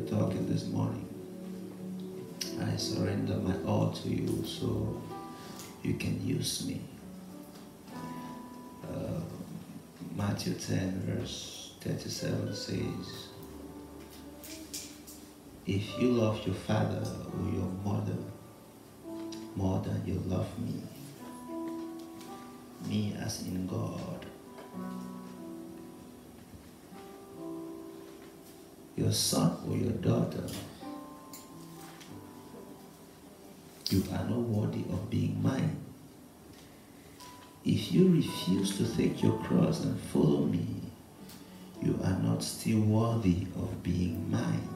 talking this morning. I surrender my all to you so you can use me. Matthew 10 verse 37 says, if you love your father or your mother more than you love me as in God, your son or your daughter, you are not worthy of being mine. If you refuse to take your cross and follow me, you are not still worthy of being mine.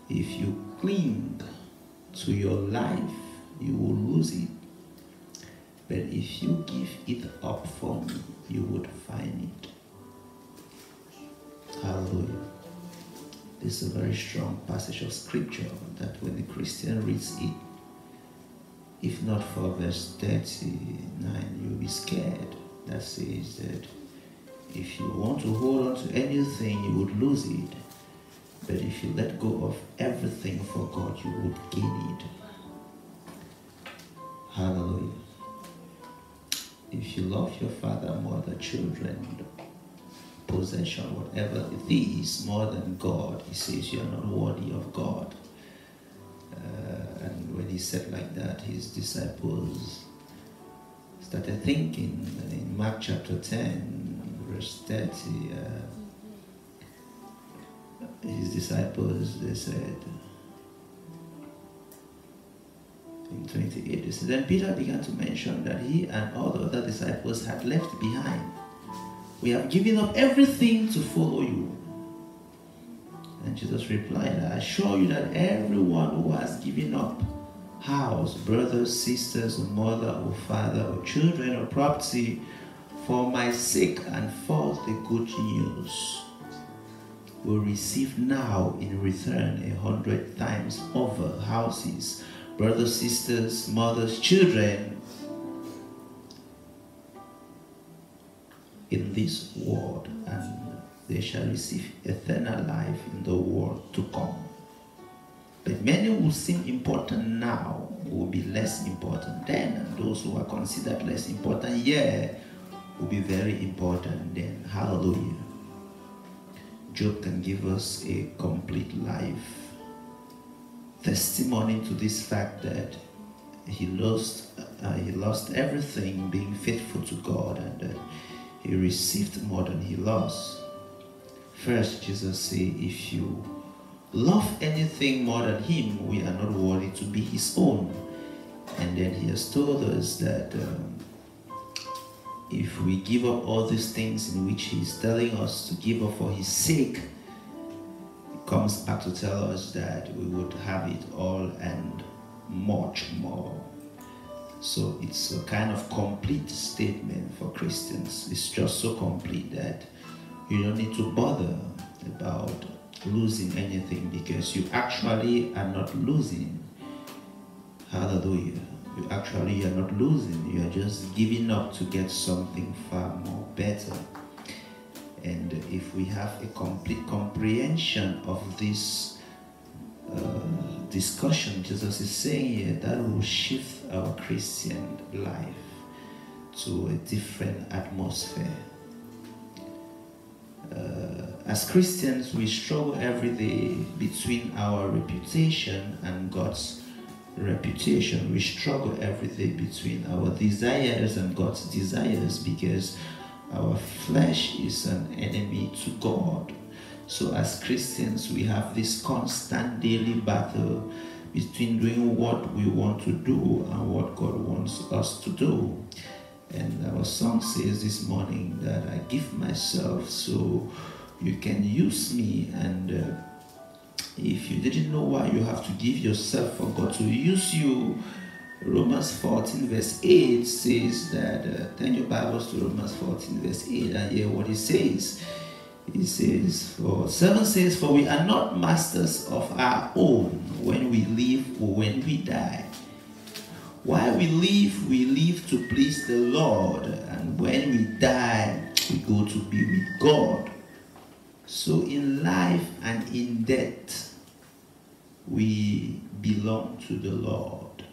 If you cling to your life, you will lose it. But if you give it up for me, you would find it. Hallelujah. This is a very strong passage of scripture that when the Christian reads it, if not for verse 39, you'll be scared. That says that if you want to hold on to anything, you would lose it. But if you let go of everything for God, you would gain it. Hallelujah. If you love your father more than children, possession, whatever it is, more than God, he says you are not worthy of God. And when he said like that, his disciples started thinking. In Mark chapter 10, verse 30, his disciples, they said, in 28, they said, then Peter began to mention that he and all the other disciples had left behind. We have given up everything to follow you. And Jesus replied, I assure you that everyone who has given up house, brothers, sisters, or mother, or father, or children, or property, for my sake and for the good news, will receive now in return 100 times over houses, brothers, sisters, mothers, children, in this world, and they shall receive eternal life in the world to come. But many who seem important now will be less important then, and those who are considered less important here will be very important then. Hallelujah. Job can give us a complete life testimony to this fact that he lost everything being faithful to God, and that he received more than he lost. First, Jesus said, if you love anything more than him, we are not worthy to be his own. And then he has told us that if we give up all these things in which he's telling us to give up for his sake, he comes back to tell us that we would have it all and much more. So it's a kind of complete statement for Christians. It's just so complete that you don't need to bother about losing anything, because you actually are not losing. Hallelujah. You actually are not losing. You are just giving up to get something far more better. And if we have a complete comprehension of this discussion, Jesus is saying here, that will shift our Christian life to a different atmosphere. As Christians, we struggle every day between our reputation and God's reputation. We struggle every day between our desires and God's desires, because our flesh is an enemy to God. So as Christians, we have this constant daily battle between doing what we want to do and what God wants us to do. And our song says this morning that I give myself so you can use me. And if you didn't know why you have to give yourself for God to use you, Romans 14 verse 8 says that, turn your Bibles to Romans 14 verse 8 and hear what it says. It says, for 7 says, for we are not masters of our own when we live or when we die. While we live to please the Lord, and when we die, we go to be with God. So in life and in death, we belong to the Lord.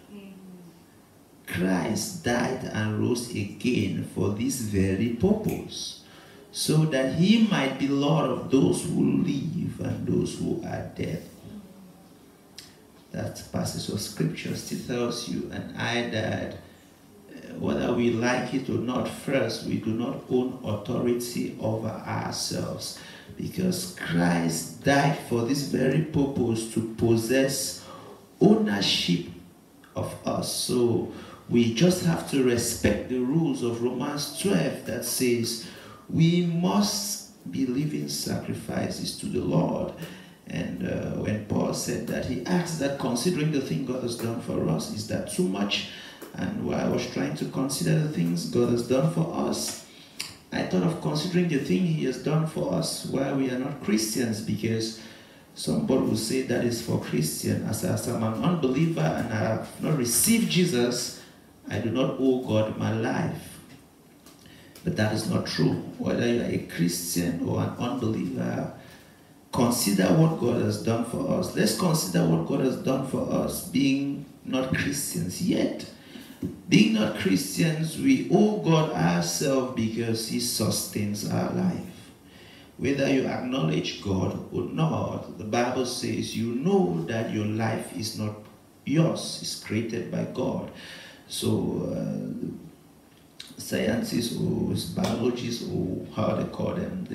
Christ died and rose again for this very purpose, so that he might be Lord of those who live and those who are dead. That passage of scripture still tells you and I that whether we like it or not, first, we do not own authority over ourselves, because Christ died for this very purpose, to possess ownership of us. So we just have to respect the rules of Romans 12 that says we must be living sacrifices to the Lord. And when Paul said that, he asked that, considering the thing God has done for us, is that too much? And while I was trying to consider the things God has done for us, I thought of considering the thing he has done for us while we are not Christians, because somebody will say that is for Christian. As I'm an unbeliever and I have not received Jesus, I do not owe God my life. But that is not true. Whether you are a Christian or an unbeliever, consider what God has done for us. Let's consider what God has done for us, being not Christians yet. Being not Christians, we owe God ourselves because he sustains our life. Whether you acknowledge God or not, the Bible says you know that your life is not yours, it's created by God. So scientists or biologists, or how they call them,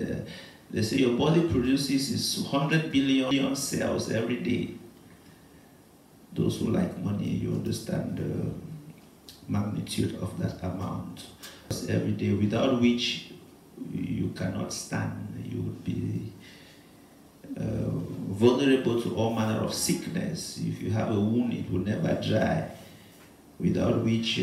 they say your body produces 100 billion cells every day. Those who like money, you understand the magnitude of that amount every day, without which you cannot stand. You would be vulnerable to all manner of sickness. If you have a wound, it will never dry, without which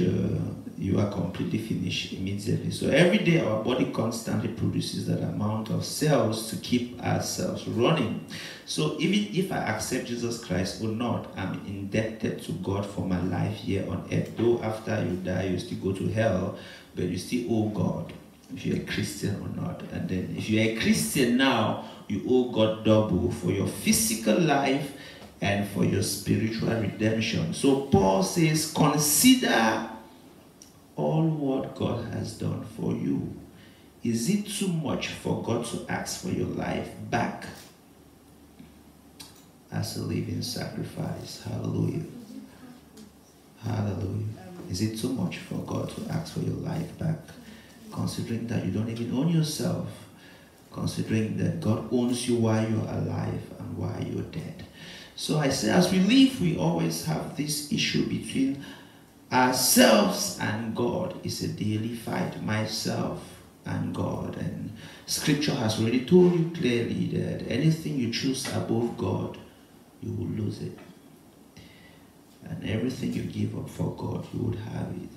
you are completely finished immediately. So every day our body constantly produces that amount of cells to keep ourselves running. So even if I accept Jesus Christ or not, I'm indebted to God for my life here on earth. Though after you die, you still go to hell, but you still owe God, if you're a Christian or not. And then if you're a Christian now, you owe God double for your physical life and for your spiritual redemption. So Paul says, consider all what God has done for you. Is it too much for God to ask for your life back as a living sacrifice? Hallelujah. Hallelujah. Is it too much for God to ask for your life back? Considering that you don't even own yourself. Considering that God owns you while you're alive and while you're dead. So I say, as we live, we always have this issue between ourselves and God. It's a daily fight, myself and God. And scripture has already told you clearly that anything you choose above God, you will lose it. And everything you give up for God, you would have it.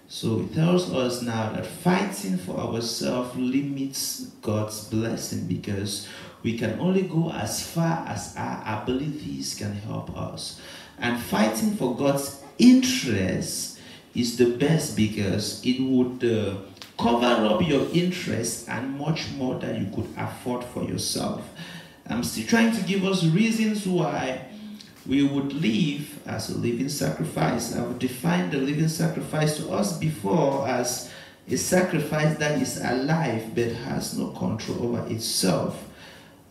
So it tells us now that fighting for ourselves limits God's blessing, because we can only go as far as our abilities can help us. And fighting for God's interest is the best, because it would cover up your interest and much more than you could afford for yourself. I'm still trying to give us reasons why we would live as a living sacrifice. I would define the living sacrifice to us before as a sacrifice that is alive but has no control over itself,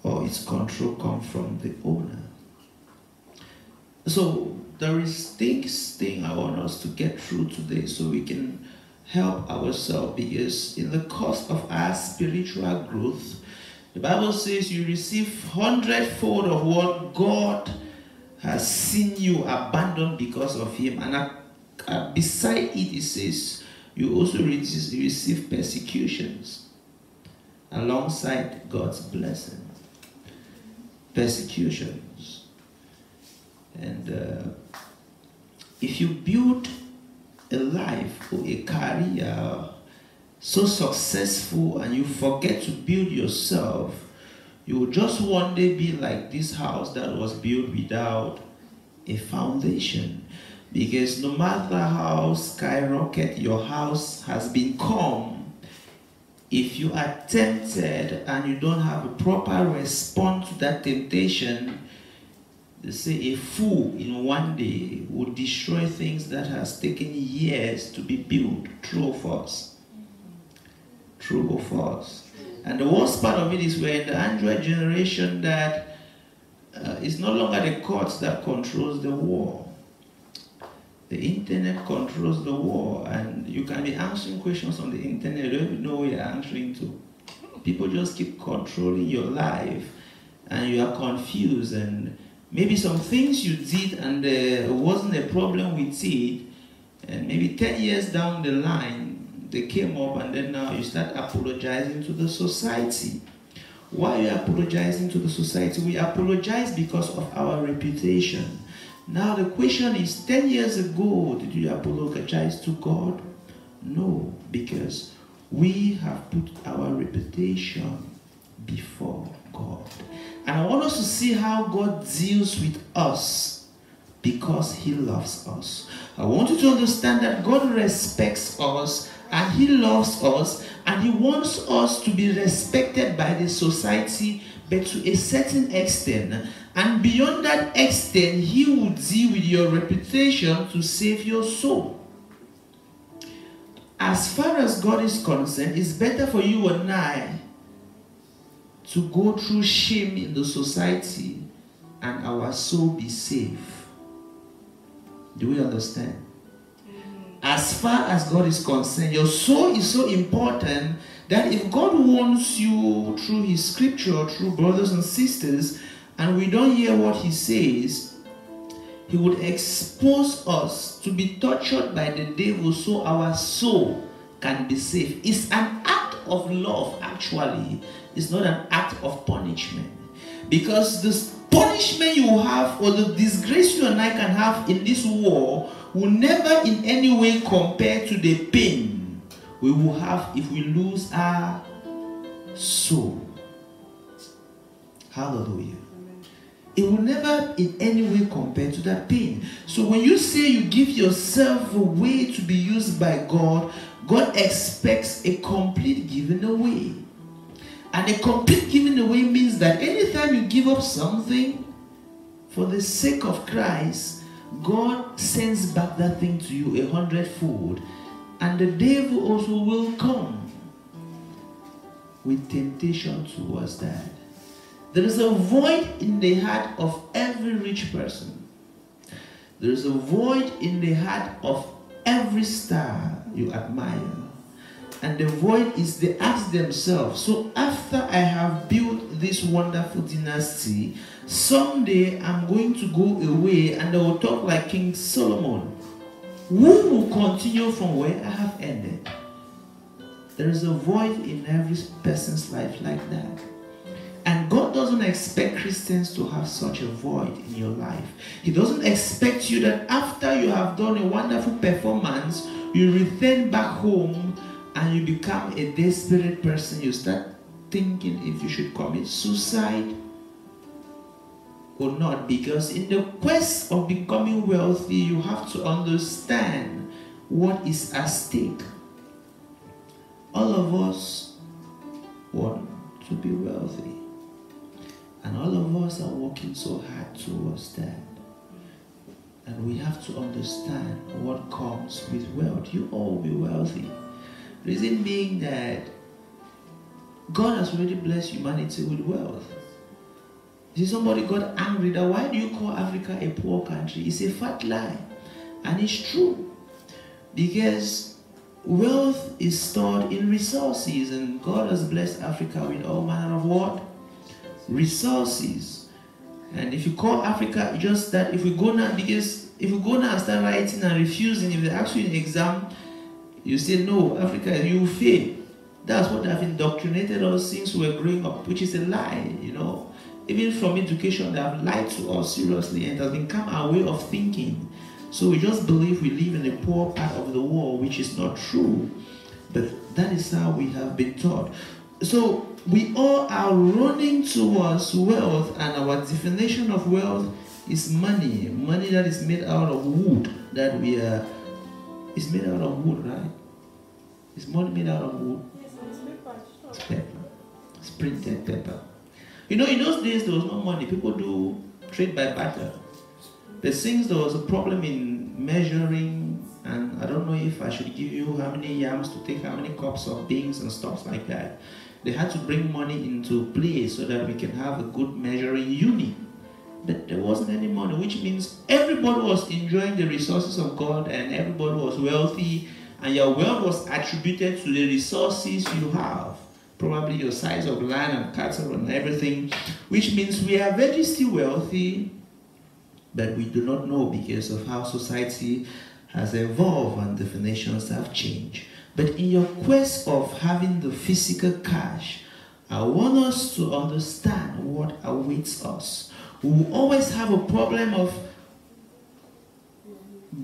or its control comes from the owner. So there is thing I want us to get through today so we can help ourselves, because in the course of our spiritual growth, the Bible says you receive 100-fold of what God has seen you abandoned because of him. And beside it says you also receive persecutions alongside God's blessing. Persecutions. And if you build a life or a career so successful and you forget to build yourself, you will just one day be like this house that was built without a foundation. Because no matter how skyrocket your house has become, if you are tempted and you don't have a proper response to that temptation, they say a fool in one day will destroy things that has taken years to be built. True or false? True or false? And the worst part of it is we're in the Android generation that it's no longer the courts that controls the war. The internet controls the war, and you can be answering questions on the internet, you don't even know where you're answering to. People just keep controlling your life, and you are confused, and maybe some things you did and there wasn't a problem with it, and maybe 10 years down the line, they came up, and then now you start apologizing to the society. Why are you apologizing to the society? We apologize because of our reputation. Now the question is, 10 years ago, did you apologize to God? No, because we have put our reputation before God. And I want us to see how God deals with us because He loves us. I want you to understand that God respects us and He loves us and He wants us to be respected by the society, but to a certain extent. And beyond that extent, He will deal with your reputation to save your soul. As far as God is concerned, it's better for you and I to go through shame in the society and our soul be safe. Do we understand? As far as God is concerned, your soul is so important that if God wants you through His scripture, through brothers and sisters, and we don't hear what He says, He would expose us to be tortured by the devil so our soul can be safe. It's an act of love, actually. It's not an act of punishment. Because the punishment you have or the disgrace you and I can have in this war will never in any way compare to the pain we will have if we lose our soul. Hallelujah. It will never in any way compare to that pain. So when you say you give yourself away to be used by God, God expects a complete giving away. And a complete giving away means that anytime you give up something for the sake of Christ, God sends back that thing to you 100-fold. And the devil also will come with temptation towards that. There is a void in the heart of every rich person. There is a void in the heart of every star you admire. And the void is they ask themselves, so after I have built this wonderful dynasty, someday I'm going to go away and I will talk like King Solomon. Who will continue from where I have ended? There is a void in every person's life like that. And God doesn't expect Christians to have such a void in your life. He doesn't expect you that after you have done a wonderful performance, you return back home and you become a desperate person. You start thinking if you should commit suicide or not. Because in the quest of becoming wealthy, you have to understand what is at stake. All of us want to be wealthy. And all of us are working so hard towards that. And we have to understand what comes with wealth. You all will be wealthy. Reason being that God has already blessed humanity with wealth. See, somebody got angry that why do you call Africa a poor country? It's a fat lie. And it's true. Because wealth is stored in resources, and God has blessed Africa with all manner of what? Resources. And if you call Africa just that, if we go now, because if you go now and start writing and refusing, if they ask you in an exam, you say no, Africa, you will fail. That's what they have indoctrinated us since we were growing up, which is a lie, you know. Even from education, they have lied to us seriously, and it has become our way of thinking. So we just believe we live in a poor part of the world, which is not true. But that is how we have been taught. So we all are running towards wealth, and our definition of wealth is money. Money that is made out of wood. That we are, is made out of wood, right? Is money made out of wood? It's paper. It's printed paper. You know, in those days there was no money. People do trade by barter. But since there was a problem in measuring, and I don't know if I should give you how many yams to take how many cups of beans and stuff like that, they had to bring money into play so that we can have a good measuring unit. But there wasn't any money, which means everybody was enjoying the resources of God and everybody was wealthy, and your wealth was attributed to the resources you have. Probably your size of land and cattle and everything, which means we are very still wealthy, but we do not know because of how society has evolved and definitions have changed. But in your quest of having the physical cash, I want us to understand what awaits us. We will always have a problem of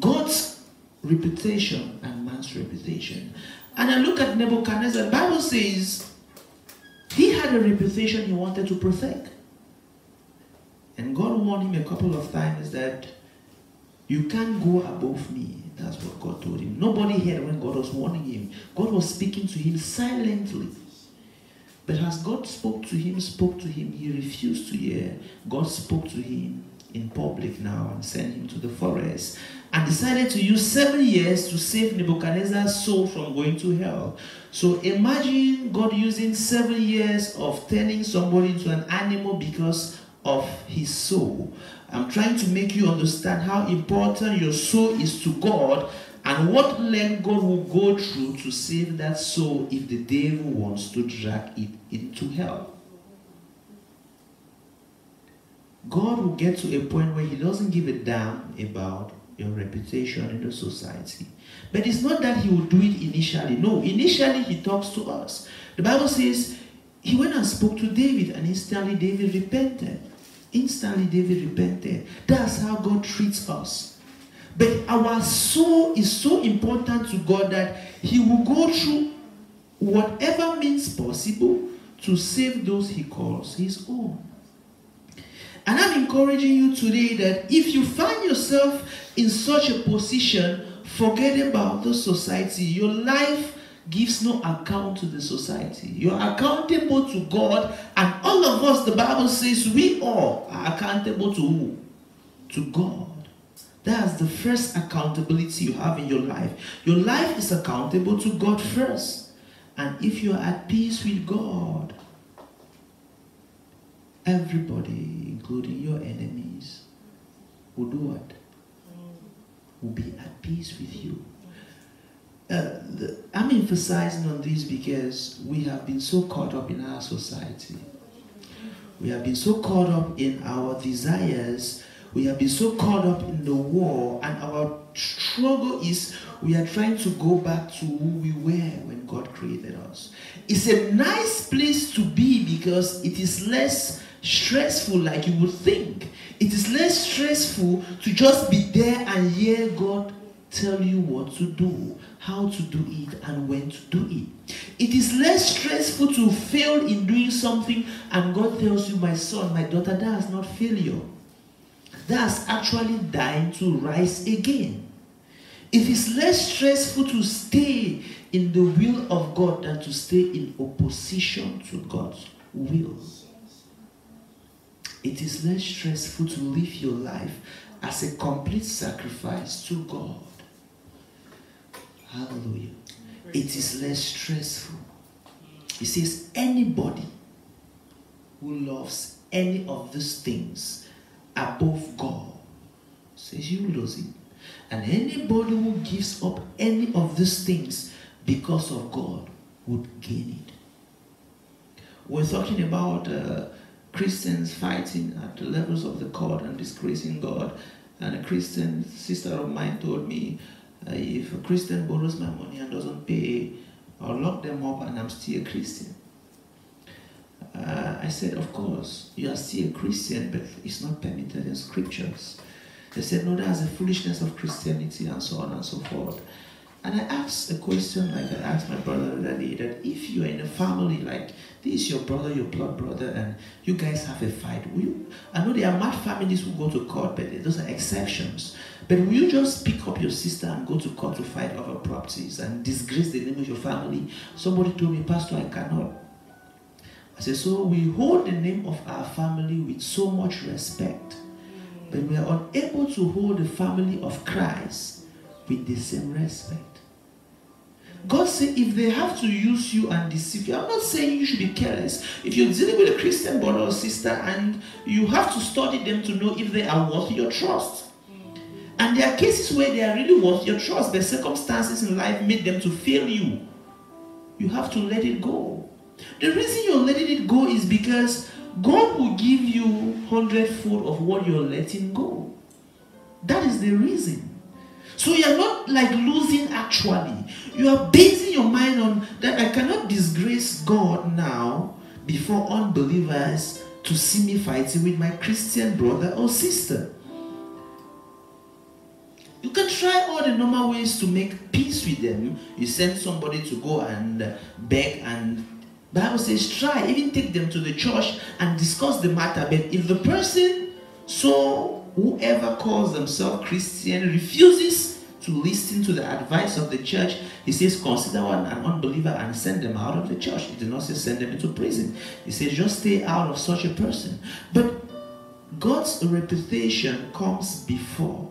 God's reputation and man's reputation. And I look at Nebuchadnezzar, the Bible says he had a reputation he wanted to protect. And God warned him a couple of times that you can't go above me. That's what God told him. Nobody heard when God was warning him. God was speaking to him silently. But as God spoke to him, he refused to hear. God spoke to him in public now and sent him to the forest and decided to use 7 years to save Nebuchadnezzar's soul from going to hell. So imagine God using 7 years of turning somebody into an animal because of his soul. I'm trying to make you understand how important your soul is to God and what length God will go through to save that soul if the devil wants to drag it into hell. God will get to a point where he doesn't give a damn about your reputation in the society. But it's not that he will do it initially. No, initially he talks to us. The Bible says he went and spoke to David and instantly David repented. That's how God treats us. But our soul is so important to God that he will go through whatever means possible to save those he calls his own. And I'm encouraging you today that if you find yourself in such a position, forget about the society. Your life gives no account to the society. You're accountable to God, and all of us, the Bible says, we all are accountable to who? To God. That's the first accountability you have in your life. Your life is accountable to God first. And if you're at peace with God, everybody, including your enemies, will do what? Will be at peace with you. I'm emphasizing on this because we have been so caught up in our society. We have been so caught up in our desires. We have been so caught up in the war, and our struggle is we are trying to go back to who we were when God created us. It's a nice place to be because it is less stressful like you would think. It is less stressful to just be there and hear God tell you what to do, how to do it, and when to do it. It is less stressful to fail in doing something and God tells you, my son, my daughter, that is not failure. That's actually dying to rise again. It is less stressful to stay in the will of God than to stay in opposition to God's will. It is less stressful to live your life as a complete sacrifice to God. Hallelujah. It is less stressful. It says anybody who loves any of these things above God says you lose it. And anybody who gives up any of these things because of God would gain it. We're talking about Christians fighting at the levels of the court and disgracing God. And a Christian sister of mine told me, if a Christian borrows my money and doesn't pay, I'll lock them up and I'm still a Christian. I said, of course, you are still a Christian, but it's not permitted in scriptures. They said, no, that's the foolishness of Christianity and so on and so forth. And I asked a question like I asked my brother the other day, that if you are in a family, like this is your brother, your blood brother, and you guys have a fight, I know there are mad families who go to court, but those are exceptions. But will you just pick up your sister and go to court to fight over properties and disgrace the name of your family? Somebody told me, Pastor, I cannot. I said, so we hold the name of our family with so much respect, but we are unable to hold the family of Christ with the same respect. God said, if they have to use you and deceive you, I'm not saying you should be careless. If you're dealing with a Christian brother or sister, and you have to study them to know if they are worth your trust. And there are cases where they are really worth your trust, but circumstances in life made them to fail you. You have to let it go. The reason you're letting it go is because God will give you 100-fold of what you're letting go. That is the reason. So you're not like losing actually. You are basing your mind on that I cannot disgrace God now before unbelievers to see me fighting with my Christian brother or sister. You can try all the normal ways to make peace with them. You send somebody to go and beg, and the Bible says try, even take them to the church and discuss the matter. But if the person, so whoever calls themselves Christian, refuses to listen to the advice of the church, he says consider one an unbeliever and send them out of the church. He did not say send them into prison. He says just stay out of such a person. But God's reputation comes before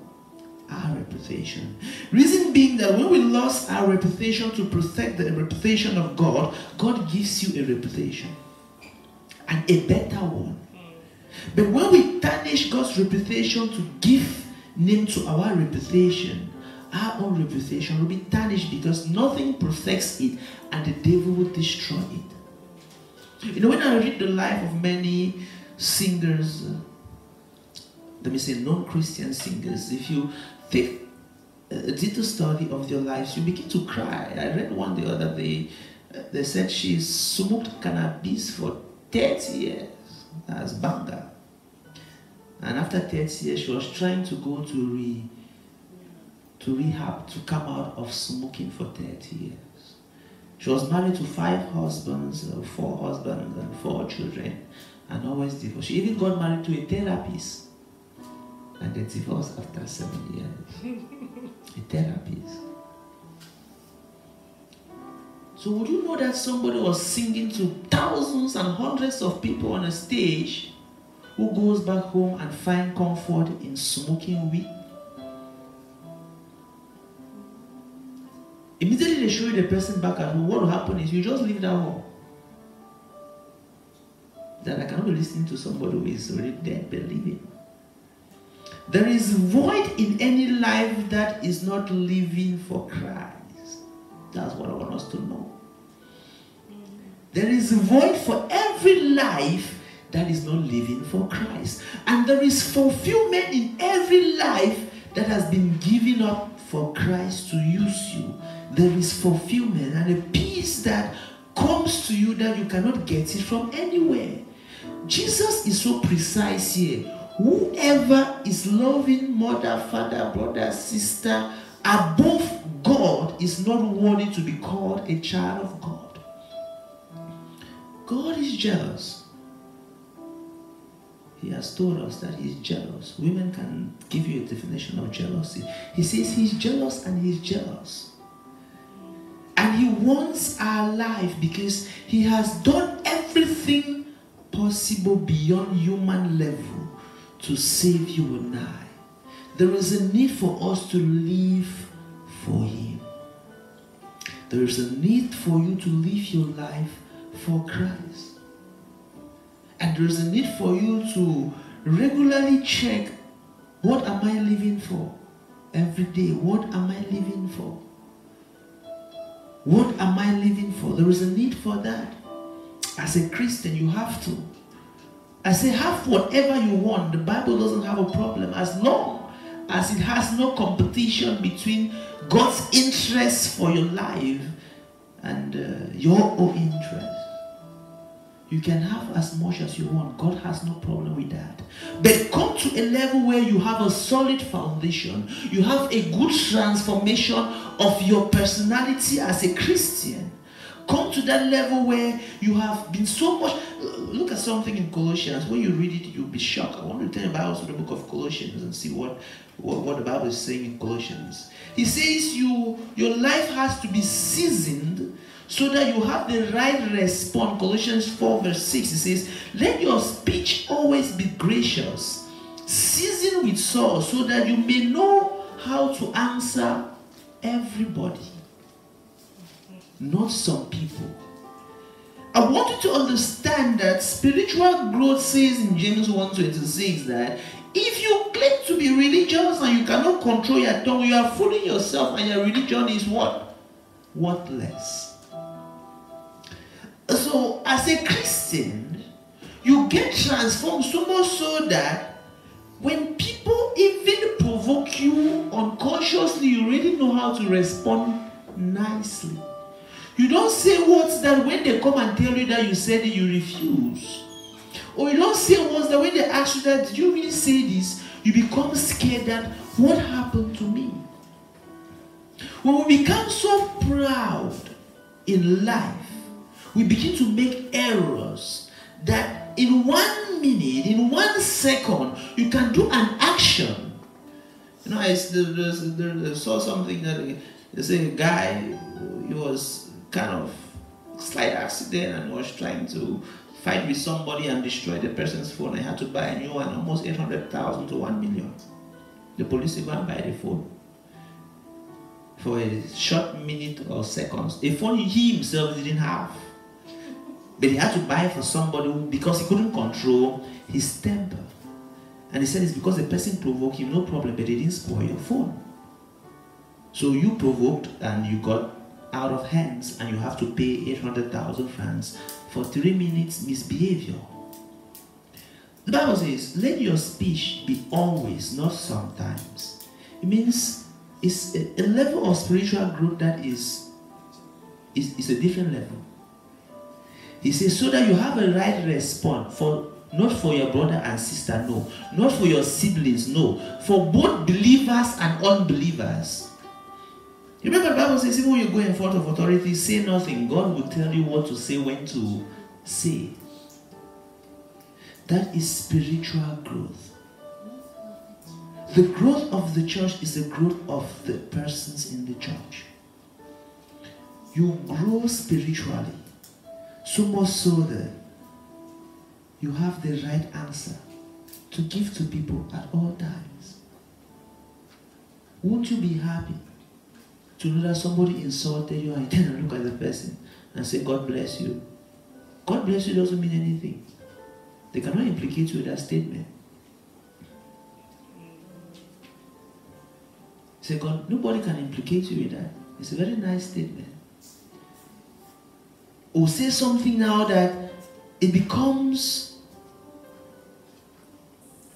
our reputation. Reason being that when we lost our reputation to protect the reputation of God, God gives you a reputation, and a better one. But when we tarnish God's reputation to give name to our reputation, our own reputation will be tarnished, because nothing protects it and the devil will destroy it. You know, when I read the life of many singers, let me say non-Christian singers, if you take a detailed study of their lives, you begin to cry. I read one the other day, they said she smoked cannabis for 30 years as banga. And after 30 years, she was trying to go to rehab to come out of smoking for 30 years. She was married to 5 husbands, 4 husbands and 4 children, and always divorced. She even got married to a therapist, and they divorced after 7 years. A therapist. So would you know that somebody was singing to thousands and hundreds of people on a stage, who goes back home and finds comfort in smoking weed? Immediately they show you the person back at home. What will happen is you just leave that home. That I cannot be listening to somebody who is already dead but living. There is void in any life that is not living for Christ. That's what I want us to know. There is a void for every life that is not living for Christ. And there is fulfillment in every life that has been given up for Christ to use you. There is fulfillment and a peace that comes to you that you cannot get it from anywhere. Jesus is so precise here. Whoever is loving mother, father, brother, sister above God is not worthy to be called a child of God. God is jealous. He has told us that he is jealous. Women can give you a definition of jealousy. He says he's jealous and he's jealous. And he wants our life because he has done everything possible beyond human level to save you and I. There is a need for us to live for him. There is a need for you to live your life for Christ. And there is a need for you to regularly check, what am I living for? Every day, what am I living for? What am I living for? There is a need for that. As a Christian, you have to. I say, have whatever you want. The Bible doesn't have a problem as long as it has no competition between God's interest for your life and your own interest. You can have as much as you want. God has no problem with that. But come to a level where you have a solid foundation. You have a good transformation of your personality as a Christian. Come to that level where you have been so much. Look at something in Colossians. When you read it, you'll be shocked. I want to turn about to the book of Colossians and see what the Bible is saying in Colossians. He says your life has to be seasoned so that you have the right response. Colossians 4 verse 6, it says, let your speech always be gracious, seasoned with salt, so that you may know how to answer everybody, not some people. I want you to understand that spiritual growth says in James 1:26 that if you claim to be religious and you cannot control your tongue, you are fooling yourself, and your religion is what? Worthless. So, as a Christian, you get transformed so much so that when people even provoke you unconsciously, you really know how to respond nicely. You don't say words that when they come and tell you that you said it, you refuse. Or you don't say words that when they ask you that, did you really say this? You become scared that, what happened to me? When we become so proud in life, we begin to make errors that in 1 minute, in 1 second, you can do an action. You know, I saw something that they say a guy, he was kind of slight accident and was trying to fight with somebody and destroy the person's phone. I had to buy a new one, almost 800,000 to 1 million. The police will go and buy the phone for a short minute or seconds. A phone he himself didn't have. But he had to buy it for somebody because he couldn't control his temper. And he said it's because the person provoked him, no problem, but they didn't spoil your phone. So you provoked and you got out of hands and you have to pay 800,000 francs for 3 minutes misbehavior. The Bible says, let your speech be always, not sometimes. It means it's a level of spiritual growth that is a different level. He says, so that you have a right response, not for your brother and sister, no. Not for your siblings, no. For both believers and unbelievers. You remember the Bible says, even when you go in front of authority, say nothing. God will tell you what to say, when to say. That is spiritual growth. The growth of the church is the growth of the persons in the church. You grow spiritually. So much so that you have the right answer to give to people at all times. Won't you be happy to know that somebody insulted you and you turn and look at the person and say, God bless you? God bless you doesn't mean anything. They cannot implicate you with that statement. Say, God, nobody can implicate you with that. It's a very nice statement. Or say something now that it becomes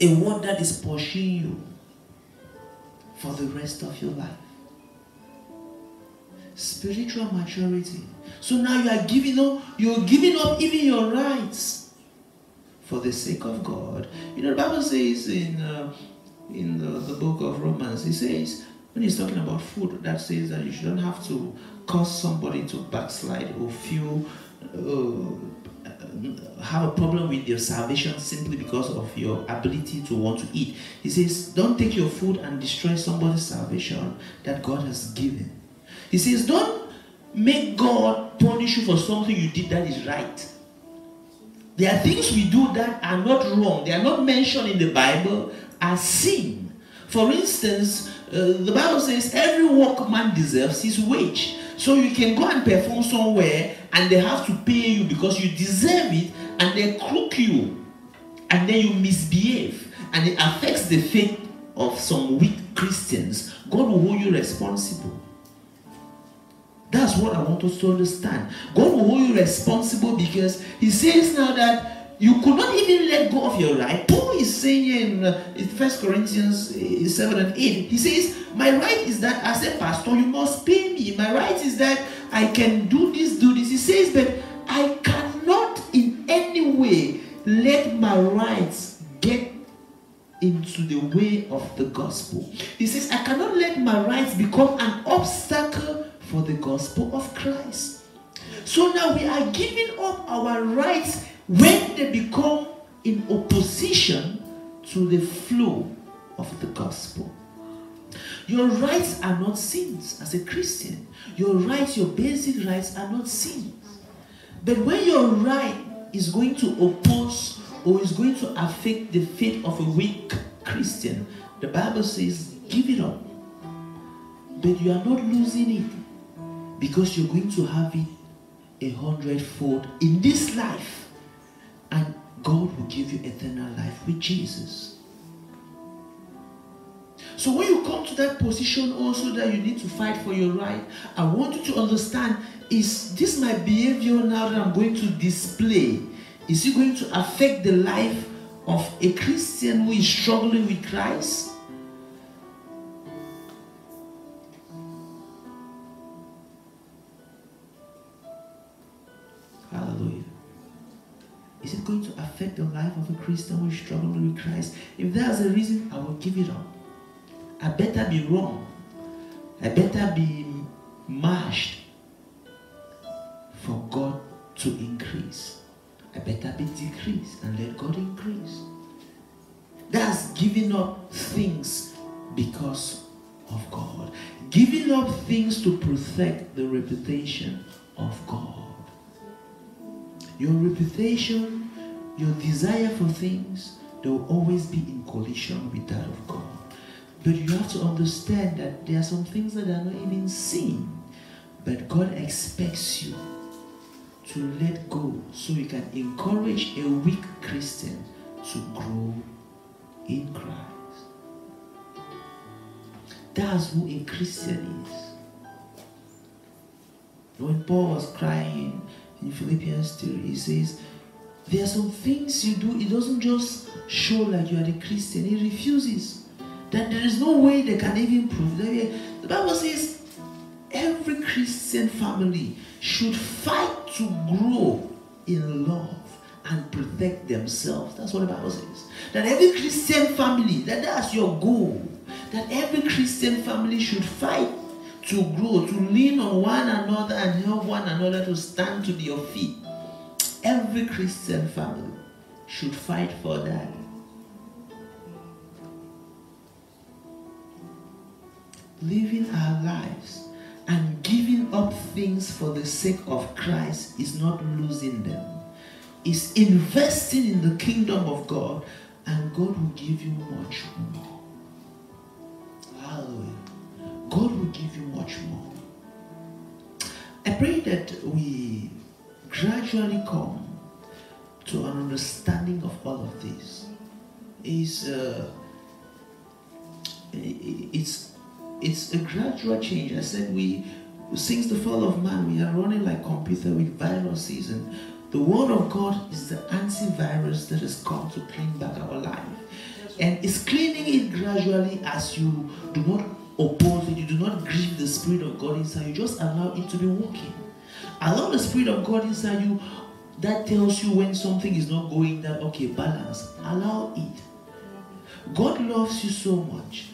a word that is pursuing you for the rest of your life. Spiritual maturity. So now you are giving up even your rights for the sake of God. You know, the Bible says in the book of Romans, it says, when he's talking about food, that says that you shouldn't have to cause somebody to backslide or feel have a problem with your salvation simply because of your ability to want to eat. He says, don't take your food and destroy somebody's salvation that God has given. He says, don't make God punish you for something you did that is right. There are things we do that are not wrong. They are not mentioned in the Bible as sin. For instance, the Bible says every workman deserves his wage. So you can go and perform somewhere and they have to pay you because you deserve it, and they crook you and then you misbehave and it affects the faith of some weak Christians. God will hold you responsible. That's what I want us to understand. God will hold you responsible because he says now that you could not even let go of your right. Paul is saying in 1 Corinthians 7 and 8, he says, my right is that as a pastor, you must pay me. My right is that I can do this. He says, but I cannot in any let my rights get into the way of the gospel. He says, I cannot let my rights become an obstacle for the gospel of Christ. So now we are giving up our rights when they become in opposition to the flow of the gospel. Your rights are not sins as a Christian. Your rights, your basic rights are not sins. But when your right is going to oppose or is going to affect the faith of a weak Christian, the Bible says, give it up. But you are not losing it because you're going to have it 100-fold in this life. And God will give you eternal life with Jesus. So when you come to that position also that you need to fight for your right, I want you to understand, is this my behavior now that I'm going to display? Is it going to affect the life of a Christian who is struggling with Christ? Hallelujah. Is it going to affect the life of a Christian who is struggling with Christ? If there's a reason, I will give it up. I better be wrong. I better be mashed for God to increase. I better be decreased and let God increase. That's giving up things because of God. Giving up things to protect the reputation of God. Your reputation, your desire for things, they will always be in collision with that of God. But you have to understand that there are some things that are not even seen. But God expects you to let go so you can encourage a weak Christian to grow in Christ. That's who a Christian is. When Paul was crying in Philippians 3, he says, there are some things you do, it doesn't just show like you are a Christian. He refuses. That there is no way they can even prove that. The Bible says every Christian family should fight to grow in love and protect themselves. That's what the Bible says. That every Christian family, that's your goal. That every Christian family should fight to grow, to lean on one another and help one another to stand to their feet. Every Christian family should fight for that. Living our lives and giving up things for the sake of Christ is not losing them. It's investing in the kingdom of God, and God will give you much more. Hallelujah. God will give you much more. I pray that we gradually come to an understanding of all of this. It's a gradual change. I said since the fall of man, we are running like computer with viruses, and the word of God is the antivirus that has come to clean back our life. And it's cleaning it gradually as you do not oppose it, you do not grieve the Spirit of God inside you, just allow it to be working. Allow the Spirit of God inside you that tells you when something is not going that, okay, balance. Allow it. God loves you so much,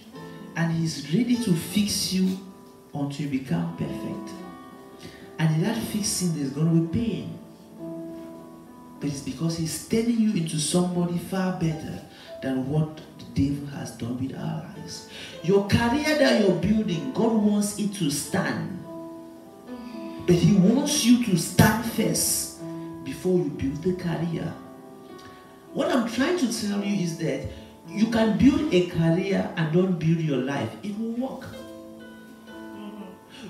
and He's ready to fix you until you become perfect. And in that fixing, there's going to be pain. But it's because He's turning you into somebody far better than what the devil has done with our lives. Your career that you're building, God wants it to stand. But He wants you to stand first before you build the career. What I'm trying to tell you is that you can build a career and don't build your life. It will work.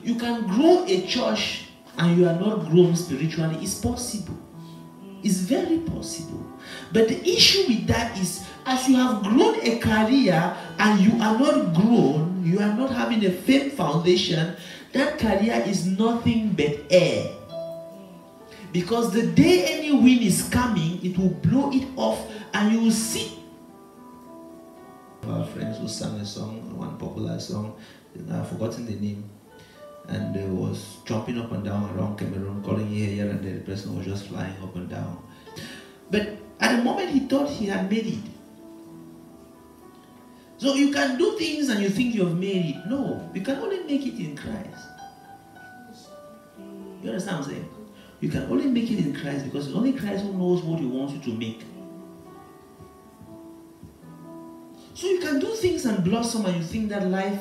You can grow a church and you are not grown spiritually. It's possible. It's very possible. But the issue with that is, as you have grown a career and you are not grown, you are not having a firm foundation, that career is nothing but air. Because the day any wind is coming, it will blow it off and you will see. Our friends who sang a song, one popular song, I've forgotten the name, and was jumping up and down around Cameroon, calling here and there. The person was just flying up and down. But At the moment he thought he had made it. So you can do things and you think you have made it. No, you can only make it in Christ. You understand what I'm saying? You can only make it in Christ because it's only Christ who knows what he wants you to make. So you can do things and blossom and you think that life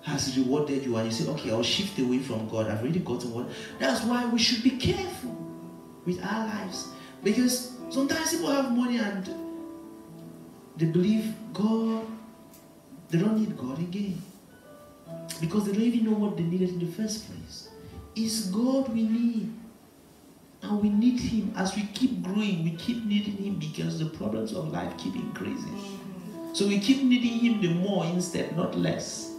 has rewarded you and you say, okay, I'll shift away from God. I've already gotten what. That's why we should be careful with our lives. Because sometimes people have money and they believe God, they don't need God again. Because they don't even know what they needed in the first place. It's God we need. And we need him. As we keep growing, we keep needing him because the problems of life keep increasing. So we keep needing him the more instead, not less.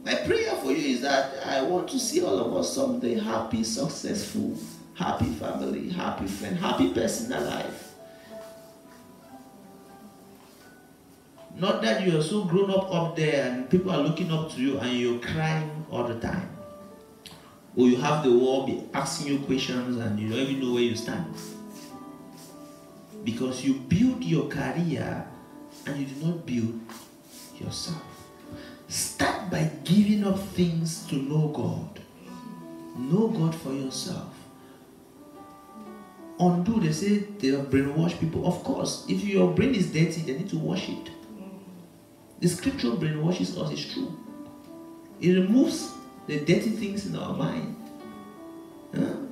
My prayer for you is that I want to see all of us someday happy, successful, happy family, happy friend, happy person alive. Not that you are so grown up there and people are looking up to you and you're crying all the time. Or you have the world be asking you questions and you don't even know where you stand. Because you build your career and you do not build yourself. Start by giving up things to know God. Know God for yourself. Undo, they say they have brainwashed people. Of course, if your brain is dirty, they need to wash it. The scripture brainwashes us, it's true. It removes the dirty things in our mind.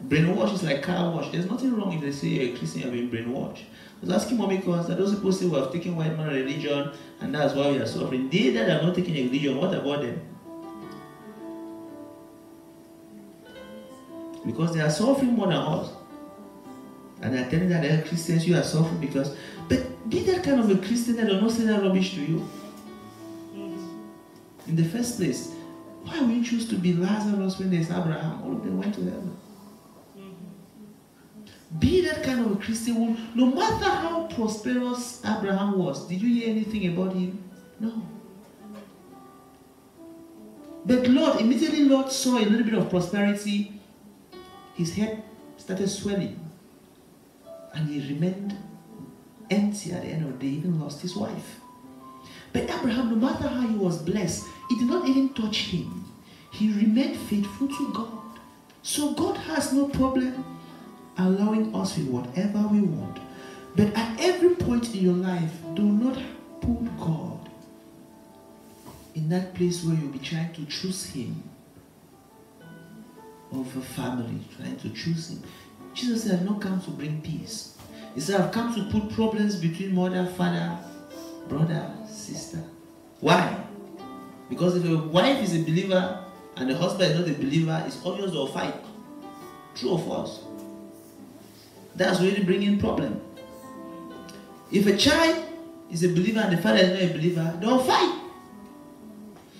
Brainwash is like car wash. There's nothing wrong if they say you're a Christian, you've been brainwashed. I was asking mommy because those people say we have taken white man religion and that's why we are suffering. They that are not taking a religion, what about them? Because they are suffering more than us. And they are telling that they are Christians, you are suffering because... But be that kind of a Christian that will not say that rubbish to you. In the first place, why would you choose to be Lazarus when there's Abraham? All of them went to heaven. Be that kind of a Christian who, no matter how prosperous Abraham was, did you hear anything about him? No. But immediately Lord saw a little bit of prosperity, his head started swelling. And he remained empty at the end of the day, even lost his wife. But Abraham, no matter how he was blessed, it did not even touch him. He remained faithful to God. So God has no problem allowing us with whatever we want. But at every point in your life, do not put God in that place where you'll be trying to choose him over family, trying to choose him. Jesus said, I've not come to bring peace. He said, I've come to put problems between mother, father, brother, sister. Why? Because if a wife is a believer and the husband is not a believer, it's obvious they'll fight. True or false? That's really bringing problem. If a child is a believer and the father is not a believer, they'll fight.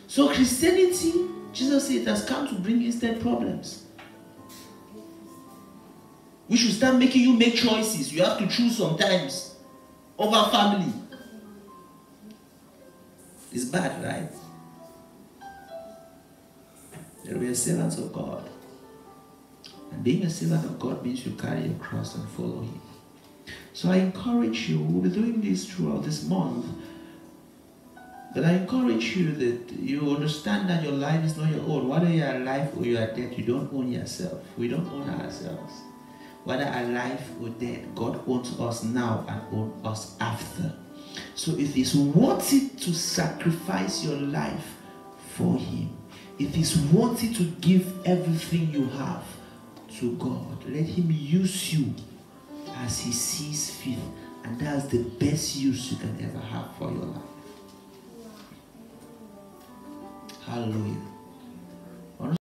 So Christianity, Jesus said, it has come to bring instead problems. We should start making you make choices. You have to choose sometimes over family. It's bad, right? We are servants of God. And being a servant of God means you carry your cross and follow him. So I encourage you, we'll be doing this throughout this month, but I encourage you that you understand that your life is not your own. Whether you are alive or you are dead, you don't own yourself. We don't own ourselves. Whether alive or dead, God owns us now and owns us after. So if it's worth it to sacrifice your life for him, if it's worth it to give everything you have to God, let him use you as he sees fit. And that's the best use you can ever have for your life. Hallelujah.